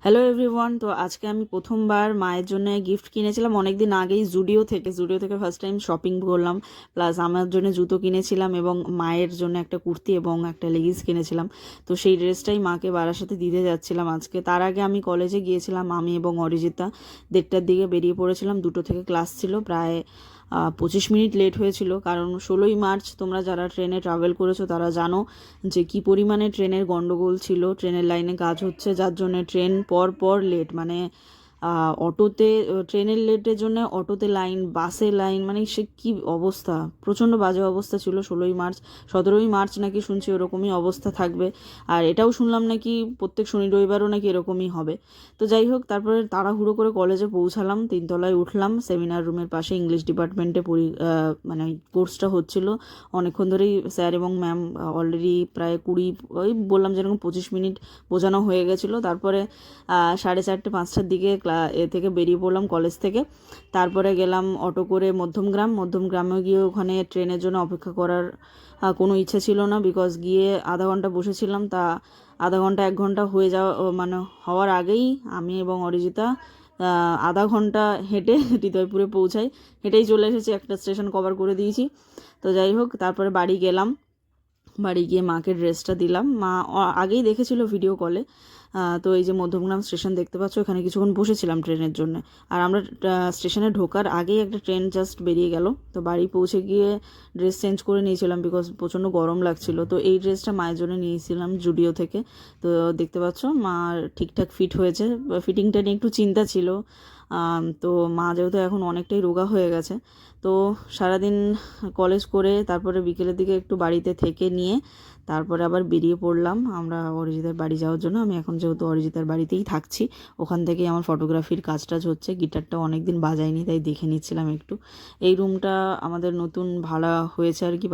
Hello everyone. তো আজকে আমি প্রথমবার মায়ের জন্য গিফট কিনেছিলাম অনেক দিন আগেই জুডিও থেকে ফার্স্ট টাইম শপিং করলাম। প্লাস আমার জন্য জুতো কিনেছিলাম এবং মায়ের জন্য একটা কুর্তি এবং একটা লেগিংস কিনেছিলাম। তো সেই ড্রেসটাই মাকে বারাসাতে দিতে যাচ্ছিলাম আজকে। তার আগে আমি কলেজে গিয়েছিলাম, আমি এবং অরিজিতা 1:30টার দিকে বেরিয়ে পড়েছিলাম। 2টো থেকে ক্লাস ছিল, প্রায় 25 মিনিট লেট হয়েছিল। কারণ 16ই মার্চ তোমরা যারা ট্রেনে ট্রাভেল করেছো তারা জানো যে কি পরিমাণে ট্রেনের গন্ডগোল ছিল, ট্রেনের লাইনে কাজ হচ্ছে, যার জন্য ট্রেন পর পর লেট। মানে অটোতে ট্রেনের লেটের জন্য অটোতে লাইন, বাসে লাইন, মানে সে কি অবস্থা, প্রচণ্ড বাজে অবস্থা ছিল 16ই মার্চ। 17ই মার্চ নাকি শুনছি ওরকমই অবস্থা থাকবে। আর এটাও শুনলাম নাকি প্রত্যেক শনি রবিবারও নাকি এরকমই হবে। তো যাই হোক, তারপরে তাড়াহুড়ো করে কলেজে পৌঁছালাম, 3তলায় উঠলাম। সেমিনার রুমের পাশে ইংলিশ ডিপার্টমেন্টে মানে কোর্সটা হচ্ছিল। অনেকক্ষণ ধরেই স্যার এবং ম্যাম অলরেডি প্রায় 20, ওই বললাম যেরকম 25 মিনিট বোঝানো হয়ে গেছিলো। তারপরে 4:30, 5টার দিকে এ থেকে বেরিয়ে পড়লাম কলেজ থেকে। তারপরে গেলাম অটো করে মধ্যমগ্রামে গিয়ে ওখানে ট্রেনের জন্য অপেক্ষা করার কোনো ইচ্ছে ছিল না, বিকজ গিয়ে আধা ঘন্টা বসেছিলাম। তা আধা ঘন্টা 1 ঘন্টা হয়ে যাওয়া মানে হওয়ার আগেই আমি এবং অরিজিতা আধা ঘন্টা হেঁটে হৃদয়পুরে পৌঁছাই। হেঁটেই চলে এসেছি, একটা স্টেশন কভার করে দিয়েছি। তো যাই হোক, তারপরে বাড়ি গেলাম। বাড়ি গিয়ে মাকে ড্রেসটা দিলাম। মা আগেই দেখেছিল ভিডিও কলে। তো এই যে মধ্যমগ্রাম স্টেশন দেখতে পাচ্ছ, এখানে কিছুক্ষণ বসেছিলাম ট্রেনের জন্য। আর আমরা স্টেশনে ঢোকার আগেই একটা ট্রেন জাস্ট বেরিয়ে গেল। তো বাড়ি পৌঁছে গিয়ে ড্রেস চেঞ্জ করে নিয়েছিলাম, বিকজ প্রচণ্ড গরম লাগছিল। তো এই ড্রেসটা মায়ের জন্য নিয়েছিলাম জুডিও থেকে। তো দেখতে পাচ্ছ মার ঠিকঠাক ফিট হয়েছে। ফিটিংটা নিয়ে একটু চিন্তা ছিল। তো মা যেহেতু এখন অনেকটাই রোগা হয়ে গেছে, তো সারাদিন কলেজ করে তারপরে বিকেলের দিকে একটু বাড়িতে থেকে নিয়ে তারপরে আবার বেরিয়ে পড়লাম আমরা অরিজিতার বাড়ি যাওয়ার জন্য। আমি এখন যেহেতু অরিজিতার বাড়িতেই থাকছি, ওখান থেকেই আমার ফটোগ্রাফির কাজটা হচ্ছে। গিটারটা অনেক দিন বাজাইনি, তাই দেখে নিচ্ছিলাম একটু। এই রুমটা আমাদের নতুন ভাড়া হয়েছে আর কি।